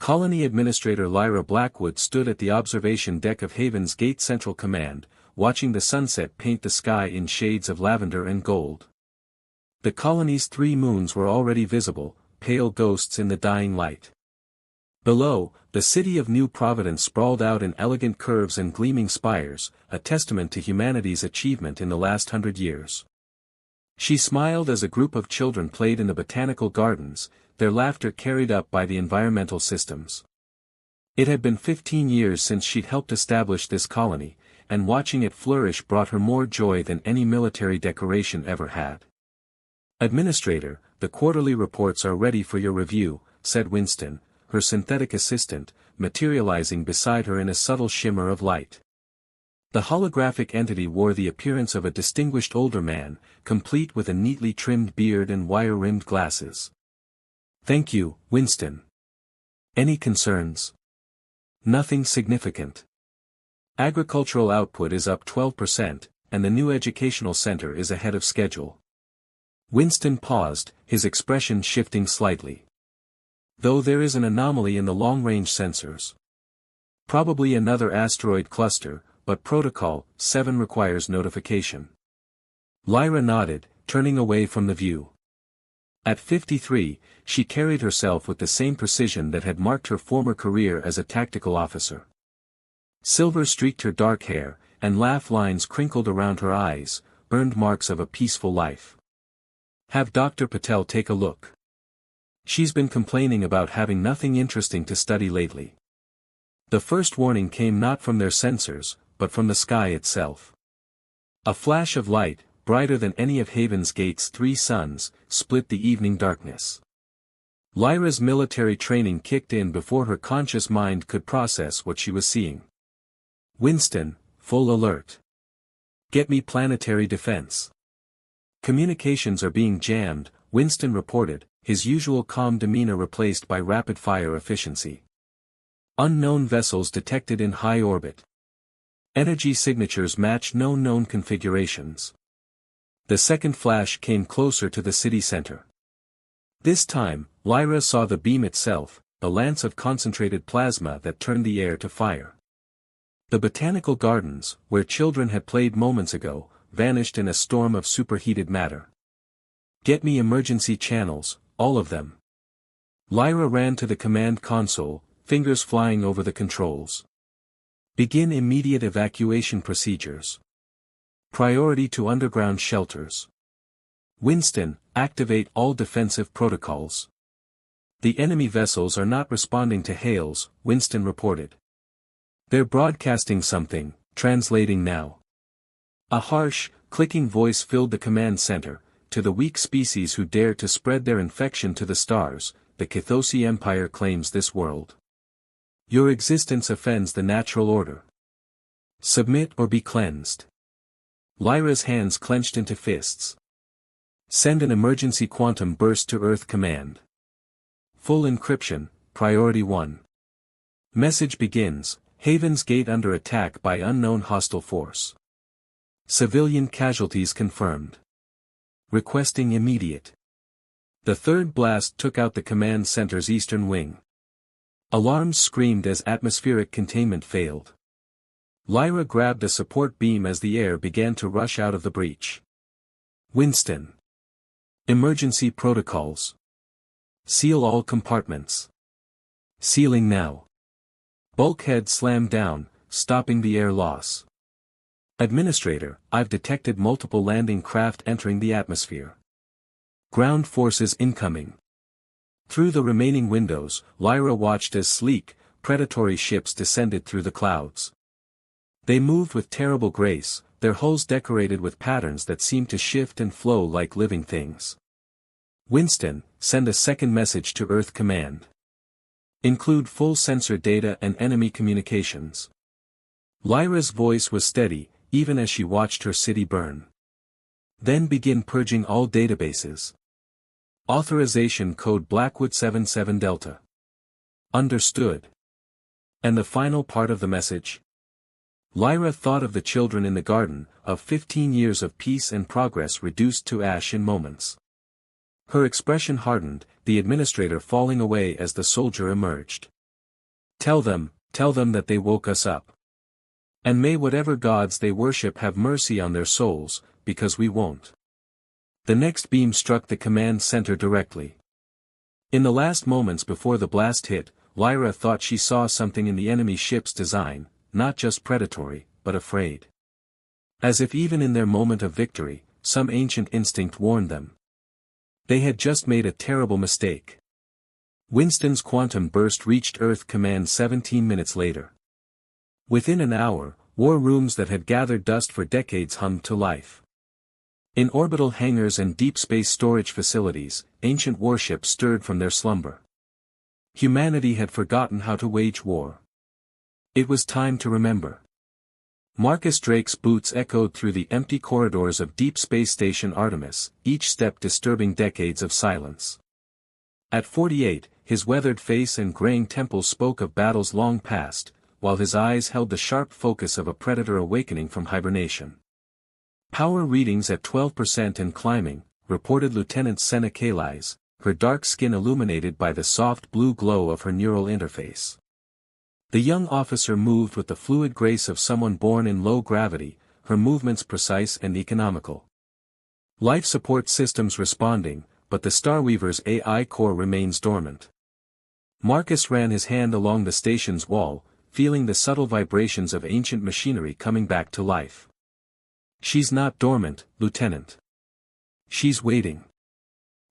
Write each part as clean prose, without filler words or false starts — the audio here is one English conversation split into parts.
Colony Administrator Lyra Blackwood stood at the observation deck of Haven's Gate Central Command, watching the sunset paint the sky in shades of lavender and gold. The colony's 3 moons were already visible, pale ghosts in the dying light. Below, the city of New Providence sprawled out in elegant curves and gleaming spires, a testament to humanity's achievement in the last 100 years. She smiled as a group of children played in the botanical gardens, their laughter carried up by the environmental systems. It had been 15 years since she'd helped establish this colony, and watching it flourish brought her more joy than any military decoration ever had. "Administrator, the quarterly reports are ready for your review," said Winston, her synthetic assistant, materializing beside her in a subtle shimmer of light. The holographic entity wore the appearance of a distinguished older man, complete with a neatly trimmed beard and wire-rimmed glasses. "Thank you, Winston. Any concerns?" "Nothing significant. Agricultural output is up 12%, and the new educational center is ahead of schedule." Winston paused, his expression shifting slightly. "Though there is an anomaly in the long-range sensors. Probably another asteroid cluster, but Protocol 7 requires notification." Lyra nodded, turning away from the view. At 53, she carried herself with the same precision that had marked her former career as a tactical officer. Silver streaked her dark hair, and laugh lines crinkled around her eyes, earned marks of a peaceful life. "Have Dr. Patel take a look. She's been complaining about having nothing interesting to study lately." The first warning came not from their sensors, but from the sky itself. A flash of light, brighter than any of Haven's Gate's 3 suns, split the evening darkness. Lyra's military training kicked in before her conscious mind could process what she was seeing. "Winston, full alert. Get me planetary defense." "Communications are being jammed," Winston reported, his usual calm demeanor replaced by rapid-fire efficiency. "Unknown vessels detected in high orbit. Energy signatures match no known configurations." The second flash came closer to the city center. This time, Lyra saw the beam itself, a lance of concentrated plasma that turned the air to fire. The botanical gardens, where children had played moments ago, vanished in a storm of superheated matter. "Get me emergency channels, all of them." Lyra ran to the command console, fingers flying over the controls. "Begin immediate evacuation procedures. Priority to underground shelters. Winston, activate all defensive protocols." "The enemy vessels are not responding to hails," Winston reported. "They're broadcasting something, translating now." A harsh, clicking voice filled the command center. "To the weak species who dare to spread their infection to the stars, the Kithosi Empire claims this world. Your existence offends the natural order. Submit or be cleansed." Lyra's hands clenched into fists. "Send an emergency quantum burst to Earth Command. Full encryption, Priority 1. Message begins, Haven's Gate under attack by unknown hostile force. Civilian casualties confirmed. Requesting immediate." The third blast took out the command center's eastern wing. Alarms screamed as atmospheric containment failed. Lyra grabbed a support beam as the air began to rush out of the breach. "Winston. Emergency protocols. Seal all compartments. Sealing now." Bulkhead slammed down, stopping the air loss. "Administrator, I've detected multiple landing craft entering the atmosphere. Ground forces incoming." Through the remaining windows, Lyra watched as sleek, predatory ships descended through the clouds. They moved with terrible grace, their hulls decorated with patterns that seemed to shift and flow like living things. "Winston, send a second message to Earth Command. Include full sensor data and enemy communications." Lyra's voice was steady, even as she watched her city burn. "Then begin purging all databases. Authorization code Blackwood 77 Delta. Understood." "And the final part of the message?" Lyra thought of the children in the garden, of 15 years of peace and progress reduced to ash in moments. Her expression hardened, the administrator falling away as the soldier emerged. Tell them that they woke us up. And may whatever gods they worship have mercy on their souls, because we won't. The next beam struck the command center directly. In the last moments before the blast hit, Lyra thought she saw something in the enemy ship's design, not just predatory, but afraid. As if even in their moment of victory, some ancient instinct warned them. They had just made a terrible mistake. Winston's quantum burst reached Earth Command 17 minutes later. Within an hour, war rooms that had gathered dust for decades hummed to life. In orbital hangars and deep space storage facilities, ancient warships stirred from their slumber. Humanity had forgotten how to wage war. It was time to remember. Marcus Drake's boots echoed through the empty corridors of Deep Space Station Artemis, each step disturbing decades of silence. At 48, his weathered face and graying temples spoke of battles long past, while his eyes held the sharp focus of a predator awakening from hibernation. Power readings at 12% and climbing, reported Lieutenant Senna Calais, her dark skin illuminated by the soft blue glow of her neural interface. The young officer moved with the fluid grace of someone born in low gravity, her movements precise and economical. Life support systems responding, but the Starweaver's AI core remains dormant. Marcus ran his hand along the station's wall, feeling the subtle vibrations of ancient machinery coming back to life. She's not dormant, Lieutenant. She's waiting.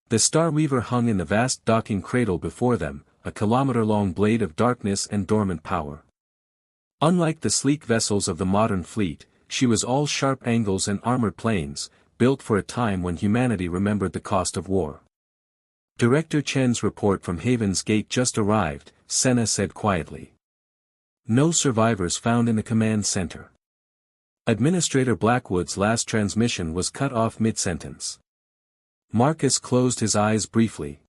The Starweaver hung in the vast docking cradle before them, a kilometer-long blade of darkness and dormant power. Unlike the sleek vessels of the modern fleet, she was all sharp angles and armored planes, built for a time when humanity remembered the cost of war. Director Chen's report from Haven's Gate just arrived, Senna said quietly. No survivors found in the command center. Administrator Blackwood's last transmission was cut off mid-sentence. Marcus closed his eyes briefly.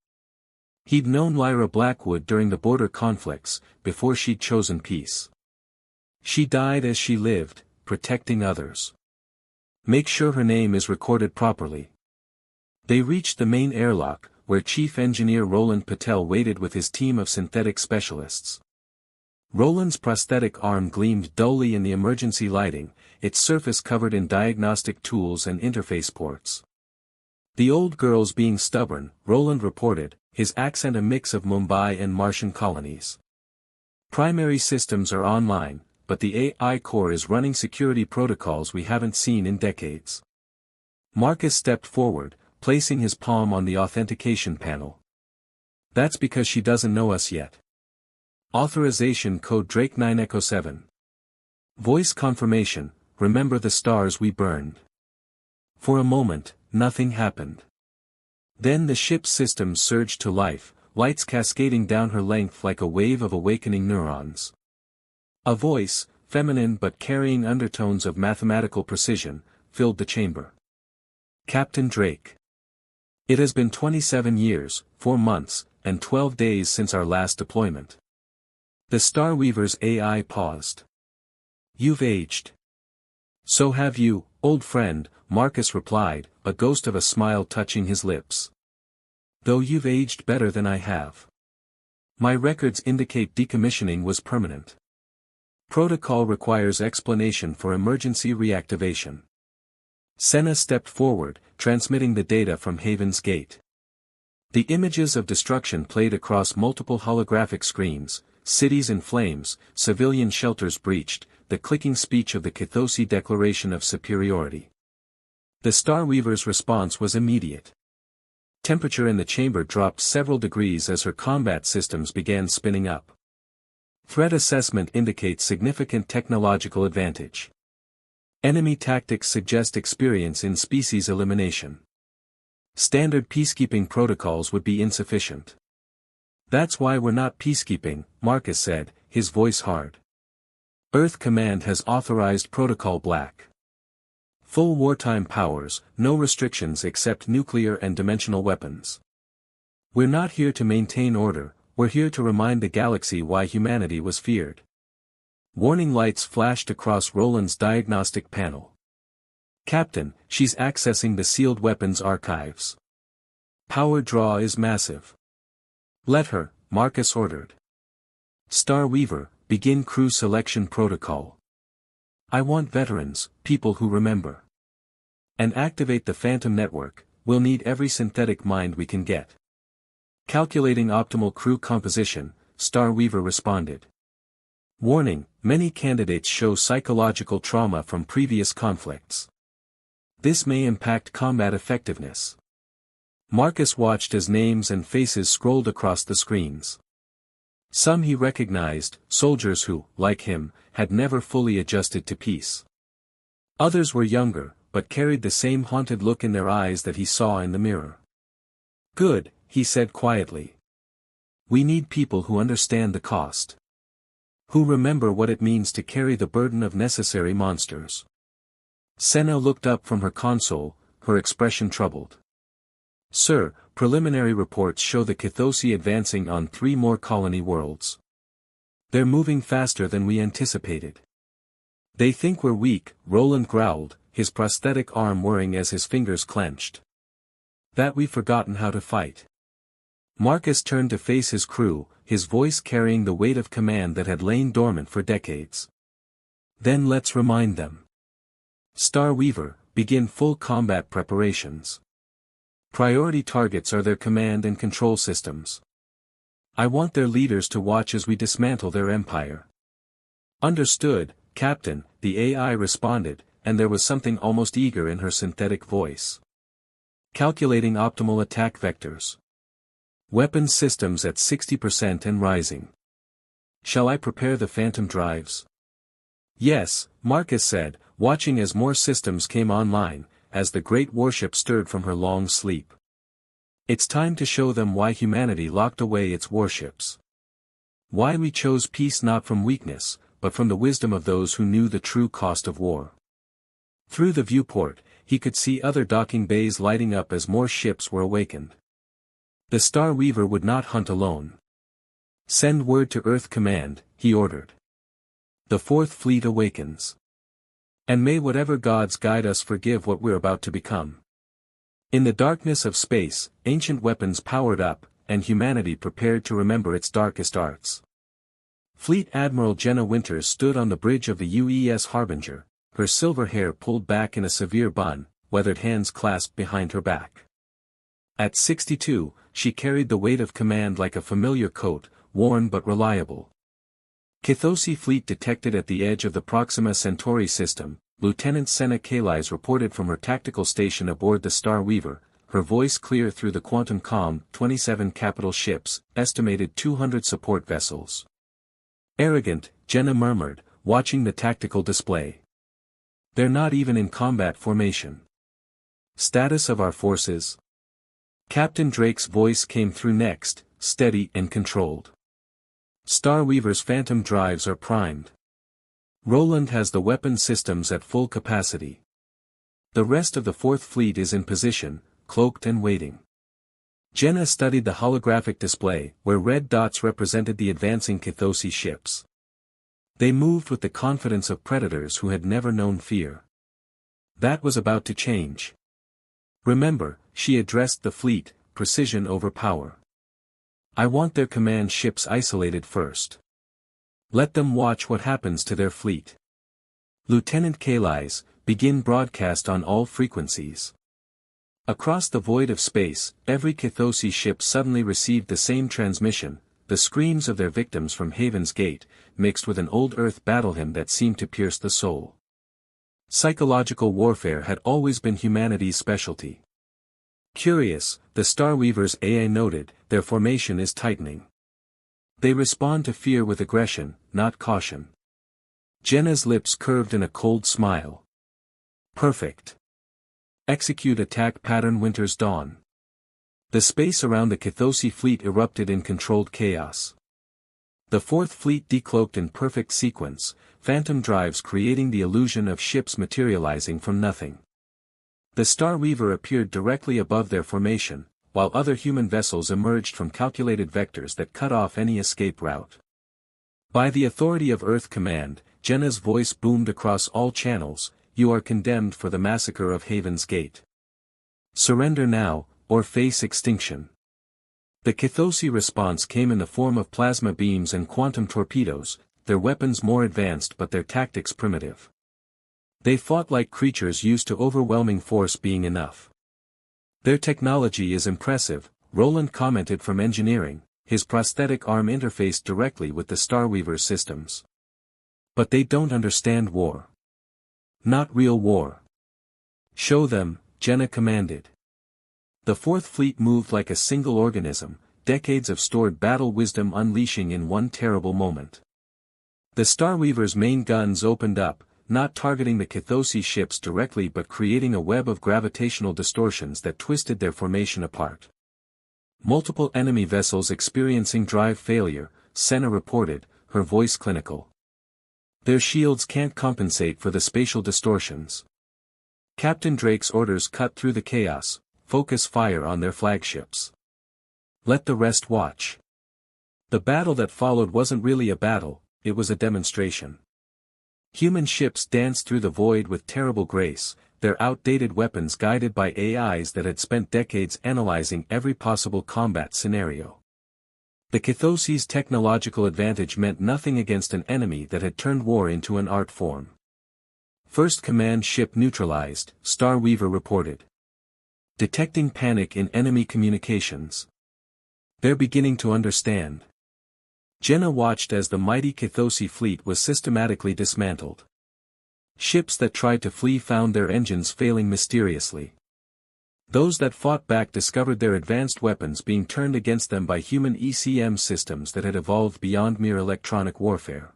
He'd known Lyra Blackwood during the border conflicts, before she'd chosen peace. She died as she lived, protecting others. Make sure her name is recorded properly. They reached the main airlock, where Chief Engineer Roland Patel waited with his team of synthetic specialists. Roland's prosthetic arm gleamed dully in the emergency lighting, its surface covered in diagnostic tools and interface ports. The old girl's being stubborn, Roland reported, his accent a mix of Mumbai and Martian colonies. Primary systems are online, but the AI core is running security protocols we haven't seen in decades. Marcus stepped forward, placing his palm on the authentication panel. That's because she doesn't know us yet. Authorization code Drake 9 Echo 7. Voice confirmation, remember the stars we burned. For a moment, nothing happened. Then the ship's systems surged to life, lights cascading down her length like a wave of awakening neurons. A voice, feminine but carrying undertones of mathematical precision, filled the chamber. Captain Drake. It has been 27 years, 4 months, and 12 days since our last deployment. The Starweaver's AI paused. You've aged. So have you, old friend, Marcus replied, a ghost of a smile touching his lips. Though you've aged better than I have. My records indicate decommissioning was permanent. Protocol requires explanation for emergency reactivation. Senna stepped forward, transmitting the data from Haven's Gate. The images of destruction played across multiple holographic screens, cities in flames, civilian shelters breached, the clicking speech of the Kithosi Declaration of Superiority. The Starweaver's response was immediate. Temperature in the chamber dropped several degrees as her combat systems began spinning up. Threat assessment indicates significant technological advantage. Enemy tactics suggest experience in species elimination. Standard peacekeeping protocols would be insufficient. That's why we're not peacekeeping, Marcus said, his voice hard. Earth Command has authorized Protocol Black. Full wartime powers, no restrictions except nuclear and dimensional weapons. We're not here to maintain order, we're here to remind the galaxy why humanity was feared. Warning lights flashed across Roland's diagnostic panel. Captain, she's accessing the sealed weapons archives. Power draw is massive. Let her, Marcus ordered. Star Weaver, begin crew selection protocol. I want veterans, people who remember. And activate the Phantom Network, we'll need every synthetic mind we can get. Calculating optimal crew composition, Star Weaver responded. Warning, many candidates show psychological trauma from previous conflicts. This may impact combat effectiveness. Marcus watched as names and faces scrolled across the screens. Some he recognized, soldiers who, like him, had never fully adjusted to peace. Others were younger, but carried the same haunted look in their eyes that he saw in the mirror. Good, he said quietly. We need people who understand the cost. Who remember what it means to carry the burden of necessary monsters. Senna looked up from her console, her expression troubled. Sir, preliminary reports show the Kithosi advancing on 3 more colony worlds. They're moving faster than we anticipated. They think we're weak, Roland growled, his prosthetic arm whirring as his fingers clenched. That we've forgotten how to fight. Marcus turned to face his crew, his voice carrying the weight of command that had lain dormant for decades. Then let's remind them. Star Weaver, begin full combat preparations. Priority targets are their command and control systems. I want their leaders to watch as we dismantle their empire. Understood, Captain, the AI responded, and there was something almost eager in her synthetic voice. Calculating optimal attack vectors. Weapons systems at 60% and rising. Shall I prepare the phantom drives? Yes, Marcus said, watching as more systems came online, as the great warship stirred from her long sleep. It's time to show them why humanity locked away its warships. Why we chose peace not from weakness, but from the wisdom of those who knew the true cost of war. Through the viewport, he could see other docking bays lighting up as more ships were awakened. The Star Weaver would not hunt alone. Send word to Earth Command, he ordered. The 4th Fleet awakens. And may whatever gods guide us forgive what we're about to become. In the darkness of space, ancient weapons powered up, and humanity prepared to remember its darkest arts. Fleet Admiral Jenna Winters stood on the bridge of the UES Harbinger, her silver hair pulled back in a severe bun, weathered hands clasped behind her back. At 62, she carried the weight of command like a familiar coat, worn but reliable. Kithosi fleet detected at the edge of the Proxima Centauri system, Lieutenant Senna Kalis reported from her tactical station aboard the Star Weaver, her voice clear through the quantum comm, 27 capital ships, estimated 200 support vessels. Arrogant, Jenna murmured, watching the tactical display. They're not even in combat formation. Status of our forces? Captain Drake's voice came through next, steady and controlled. Star Weaver's phantom drives are primed. Roland has the weapon systems at full capacity. The rest of the 4th Fleet is in position, cloaked and waiting. Jenna studied the holographic display, where red dots represented the advancing Kithosi ships. They moved with the confidence of predators who had never known fear. That was about to change. Remember, she addressed the fleet, precision over power. I want their command ships isolated first. Let them watch what happens to their fleet. Lieutenant Kalis, begin broadcast on all frequencies. Across the void of space, every Kithosi ship suddenly received the same transmission, the screams of their victims from Haven's Gate, mixed with an old Earth battle hymn that seemed to pierce the soul. Psychological warfare had always been humanity's specialty. Curious, the Star Weaver's AI noted, their formation is tightening. They respond to fear with aggression, not caution. Jenna's lips curved in a cold smile. Perfect. Execute attack pattern Winter's Dawn. The space around the Kithosi fleet erupted in controlled chaos. The 4th Fleet decloaked in perfect sequence, phantom drives creating the illusion of ships materializing from nothing. The Star Weaver appeared directly above their formation, while other human vessels emerged from calculated vectors that cut off any escape route. By the authority of Earth Command, Jenna's voice boomed across all channels, you are condemned for the massacre of Haven's Gate. Surrender now, or face extinction. The Kithosi response came in the form of plasma beams and quantum torpedoes, their weapons more advanced but their tactics primitive. They fought like creatures used to overwhelming force being enough. Their technology is impressive, Roland commented from engineering, his prosthetic arm interfaced directly with the Starweaver's systems. But they don't understand war. Not real war. Show them, Jenna commanded. The Fourth Fleet moved like a single organism, decades of stored battle wisdom unleashing in one terrible moment. The Starweaver's main guns opened up, not targeting the Kithosi ships directly but creating a web of gravitational distortions that twisted their formation apart. Multiple enemy vessels experiencing drive failure, Senna reported, her voice clinical. Their shields can't compensate for the spatial distortions. Captain Drake's orders cut through the chaos, focus fire on their flagships. Let the rest watch. The battle that followed wasn't really a battle, it was a demonstration. Human ships danced through the void with terrible grace, their outdated weapons guided by AIs that had spent decades analyzing every possible combat scenario. The Kithosi's technological advantage meant nothing against an enemy that had turned war into an art form. First command ship neutralized, Starweaver reported. Detecting panic in enemy communications. They're beginning to understand. Jenna watched as the mighty Kithosi fleet was systematically dismantled. Ships that tried to flee found their engines failing mysteriously. Those that fought back discovered their advanced weapons being turned against them by human ECM systems that had evolved beyond mere electronic warfare.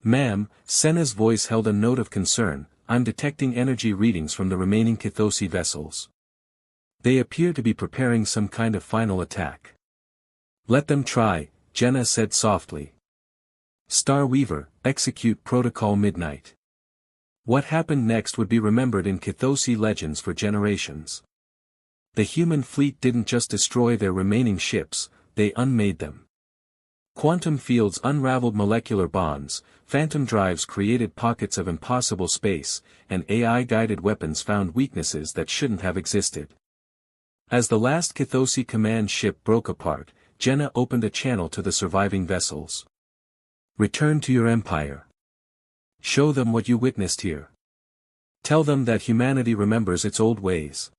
Ma'am, Senna's voice held a note of concern, I'm detecting energy readings from the remaining Kithosi vessels. They appear to be preparing some kind of final attack. Let them try, Jenna said softly. Starweaver, execute Protocol Midnight. What happened next would be remembered in Kithosi legends for generations. The human fleet didn't just destroy their remaining ships, they unmade them. Quantum fields unraveled molecular bonds, phantom drives created pockets of impossible space, and AI-guided weapons found weaknesses that shouldn't have existed. As the last Kithosi command ship broke apart, Jenna opened a channel to the surviving vessels. Return to your empire. Show them what you witnessed here. Tell them that humanity remembers its old ways.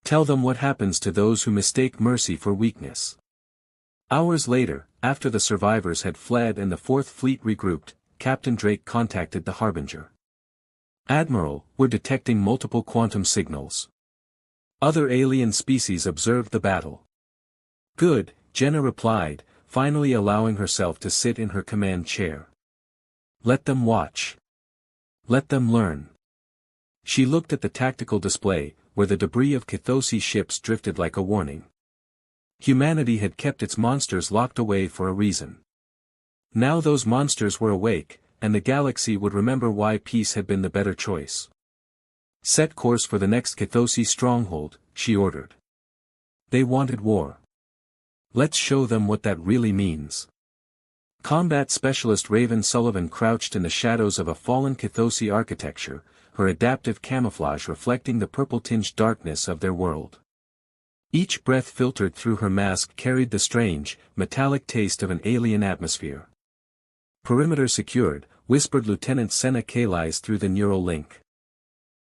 Tell them what happens to those who mistake mercy for weakness. Hours later, after the survivors had fled and the Fourth Fleet regrouped, Captain Drake contacted the Harbinger. Admiral, we're detecting multiple quantum signals. Other alien species observed the battle. Good, Jenna replied, finally allowing herself to sit in her command chair. Let them watch. Let them learn. She looked at the tactical display, where the debris of Kithosi ships drifted like a warning. Humanity had kept its monsters locked away for a reason. Now those monsters were awake, and the galaxy would remember why peace had been the better choice. Set course for the next Kithosi stronghold, she ordered. They wanted war. Let's show them what that really means. Combat specialist Raven Sullivan crouched in the shadows of a fallen Kithosi architecture, her adaptive camouflage reflecting the purple-tinged darkness of their world. Each breath filtered through her mask carried the strange, metallic taste of an alien atmosphere. Perimeter secured, whispered Lieutenant Senna Kalis through the neural link.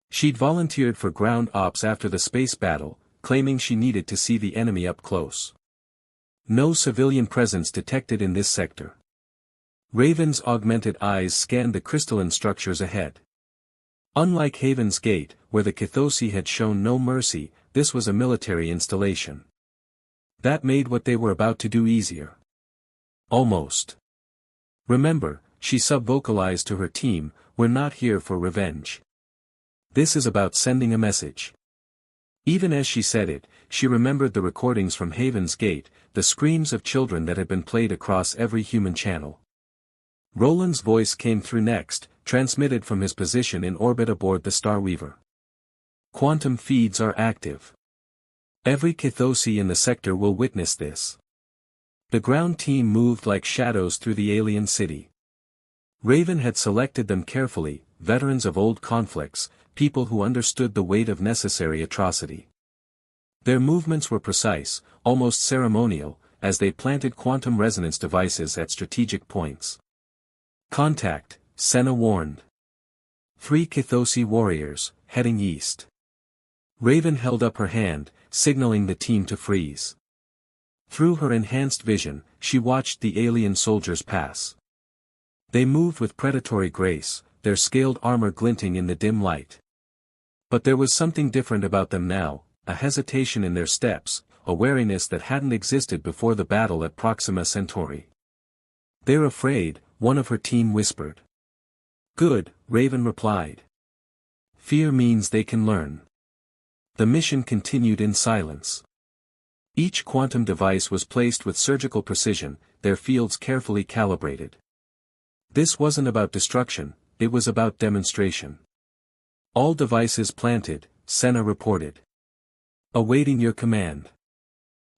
She'd volunteered for ground ops after the space battle, claiming she needed to see the enemy up close. No civilian presence detected in this sector. Raven's augmented eyes scanned the crystalline structures ahead. Unlike Haven's Gate, where the Kithosi had shown no mercy, this was a military installation. That made what they were about to do easier. Almost. Remember, she sub-vocalized to her team, we're not here for revenge. This is about sending a message. Even as she said it, she remembered the recordings from Haven's Gate, the screams of children that had been played across every human channel. Roland's voice came through next, transmitted from his position in orbit aboard the Starweaver. Quantum feeds are active. Every Kithosi in the sector will witness this. The ground team moved like shadows through the alien city. Raven had selected them carefully, veterans of old conflicts, people who understood the weight of necessary atrocity. Their movements were precise, almost ceremonial, as they planted quantum resonance devices at strategic points. Contact, Senna warned. 3 Kithosi warriors, heading east. Raven held up her hand, signaling the team to freeze. Through her enhanced vision, she watched the alien soldiers pass. They moved with predatory grace, their scaled armor glinting in the dim light. But there was something different about them now, a hesitation in their steps, a wariness that hadn't existed before the battle at Proxima Centauri. "They're afraid," one of her team whispered. "Good," Raven replied. "Fear means they can learn." The mission continued in silence. Each quantum device was placed with surgical precision, their fields carefully calibrated. This wasn't about destruction, it was about demonstration. "All devices planted," Senna reported. "Awaiting your command."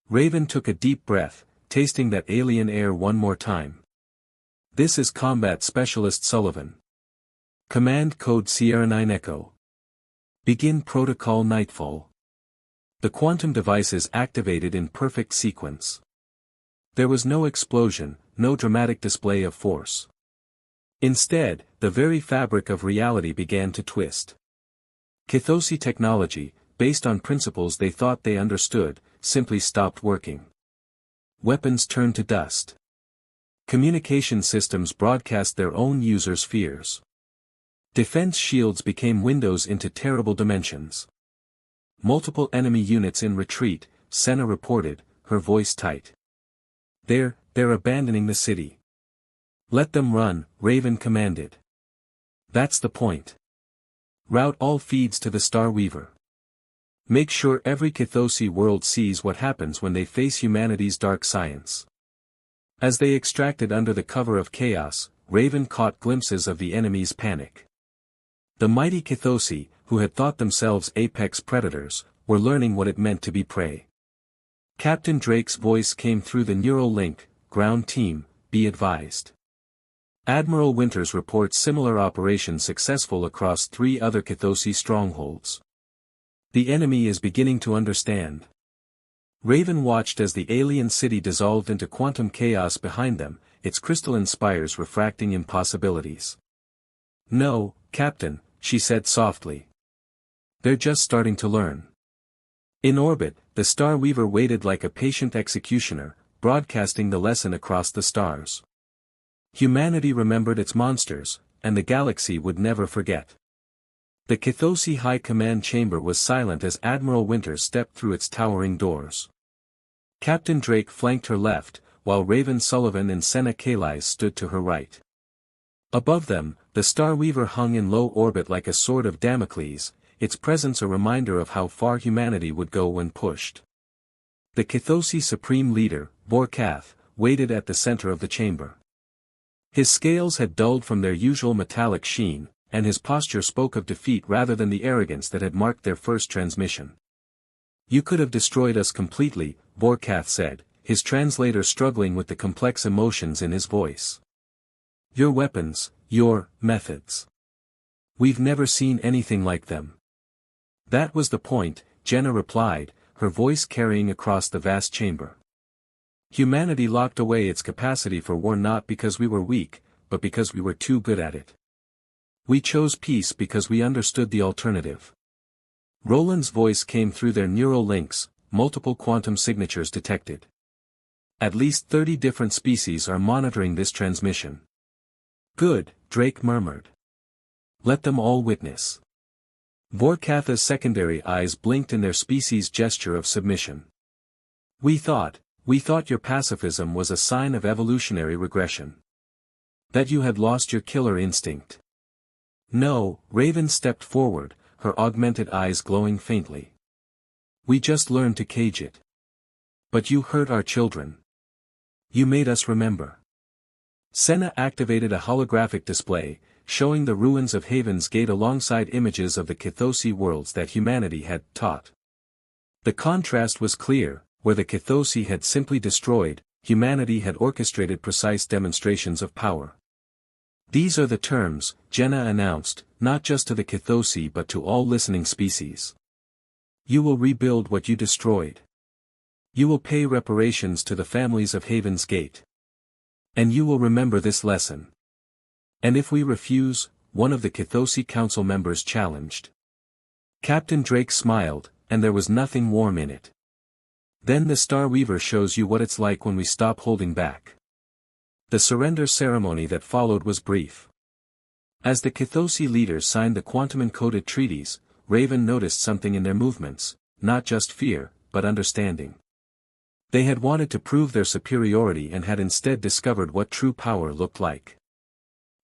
Raven took a deep breath, tasting that alien air one more time. "This is Combat Specialist Sullivan. Command Code Sierra 9 Echo. Begin Protocol Nightfall." The quantum devices activated in perfect sequence. There was no explosion, no dramatic display of force. Instead, the very fabric of reality began to twist. Kithosi technology, based on principles they thought they understood, simply stopped working. Weapons turned to dust. Communication systems broadcast their own users' fears. Defense shields became windows into terrible dimensions. "Multiple enemy units in retreat," Senna reported, her voice tight. They're abandoning the city." "Let them run," Raven commanded. "That's the point. Route all feeds to the Star Weaver. Make sure every Kithosi world sees what happens when they face humanity's dark science." As they extracted under the cover of chaos, Raven caught glimpses of the enemy's panic. The mighty Kithosi, who had thought themselves apex predators, were learning what it meant to be prey. Captain Drake's voice came through the neural link, "Ground team, be advised. Admiral Winters reports similar operations successful across 3 other Kithosi strongholds. The enemy is beginning to understand." Raven watched as the alien city dissolved into quantum chaos behind them, its crystalline spires refracting impossibilities. "No, Captain," she said softly. "They're just starting to learn." In orbit, the Star Weaver waited like a patient executioner, broadcasting the lesson across the stars. Humanity remembered its monsters, and the galaxy would never forget. The Kithosi High Command Chamber was silent as Admiral Winters stepped through its towering doors. Captain Drake flanked her left, while Raven Sullivan and Senna Calais stood to her right. Above them, the Star Weaver hung in low orbit like a sword of Damocles, its presence a reminder of how far humanity would go when pushed. The Kithosi Supreme Leader, Vorkath, waited at the center of the chamber. His scales had dulled from their usual metallic sheen, and his posture spoke of defeat rather than the arrogance that had marked their first transmission. "You could have destroyed us completely," Vorkath said, his translator struggling with the complex emotions in his voice. "Your weapons, your methods. We've never seen anything like them." "That was the point," Jenna replied, her voice carrying across the vast chamber. "Humanity locked away its capacity for war not because we were weak, but because we were too good at it. We chose peace because we understood the alternative." Roland's voice came through their neural links, multiple quantum signatures detected. "At least 30 different species are monitoring this transmission." "Good," Drake murmured. "Let them all witness." Vorkatha's secondary eyes blinked in their species' gesture of submission. We thought your pacifism was a sign of evolutionary regression. That you had lost your killer instinct." "No," Raven stepped forward, her augmented eyes glowing faintly. "We just learned to cage it. But you hurt our children. You made us remember." Senna activated a holographic display, showing the ruins of Haven's Gate alongside images of the Kithosi worlds that humanity had taught. The contrast was clear: where the Kithosi had simply destroyed, humanity had orchestrated precise demonstrations of power. "These are the terms," Jenna announced, "not just to the Kithosi but to all listening species. You will rebuild what you destroyed. You will pay reparations to the families of Haven's Gate. And you will remember this lesson. And if we refuse, one of the Kithosi Council members challenged. Captain Drake smiled, and there was nothing warm in it. Then the Star Weaver shows you what it's like when we stop holding back. The surrender ceremony that followed was brief. As the Kithosi leaders signed the quantum-encoded treaties, Raven noticed something in their movements, not just fear, but understanding. They had wanted to prove their superiority and had instead discovered what true power looked like.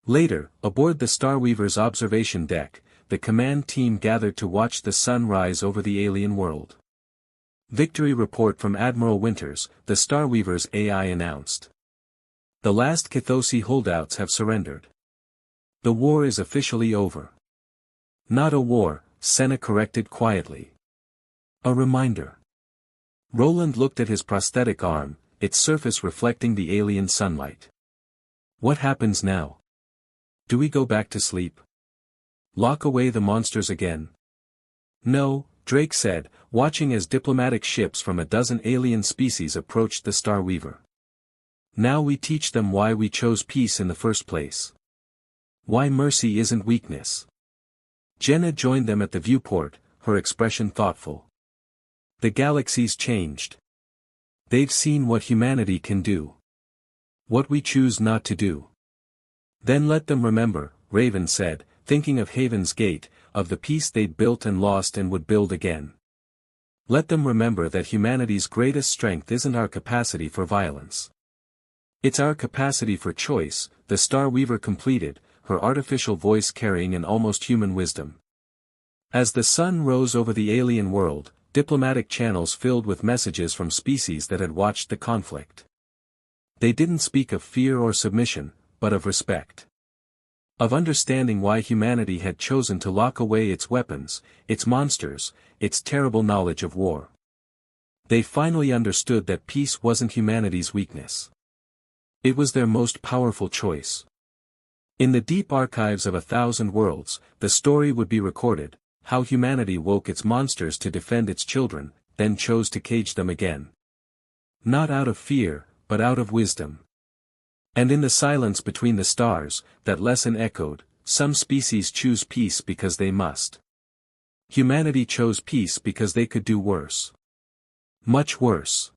Later, aboard the Star Weaver's observation deck, the command team gathered to watch the sun rise over the alien world. Victory report from Admiral Winters, the Star Weaver's AI announced. The last Kithosi holdouts have surrendered. The war is officially over. Not a war, Senna corrected quietly. A reminder. Roland looked at his prosthetic arm, its surface reflecting the alien sunlight. What happens now? Do we go back to sleep? Lock away the monsters again? No, Drake said, watching as diplomatic ships from a dozen alien species approached the Star Weaver. Now we teach them why we chose peace in the first place. Why mercy isn't weakness. Jenna joined them at the viewport, her expression thoughtful. The galaxy's changed. They've seen what humanity can do. What we choose not to do. Then let them remember, Raven said, thinking of Haven's Gate, of the peace they'd built and lost and would build again. Let them remember that humanity's greatest strength isn't our capacity for violence. It's our capacity for choice, the Star Weaver completed, her artificial voice carrying an almost human wisdom. As the sun rose over the alien world, diplomatic channels filled with messages from species that had watched the conflict. They didn't speak of fear or submission, but of respect. Of understanding why humanity had chosen to lock away its weapons, its monsters, its terrible knowledge of war. They finally understood that peace wasn't humanity's weakness. It was their most powerful choice. In the deep archives of 1,000 worlds, the story would be recorded, how humanity woke its monsters to defend its children, then chose to cage them again. Not out of fear, but out of wisdom. And in the silence between the stars, that lesson echoed, some species choose peace because they must. Humanity chose peace because they could do worse. Much worse.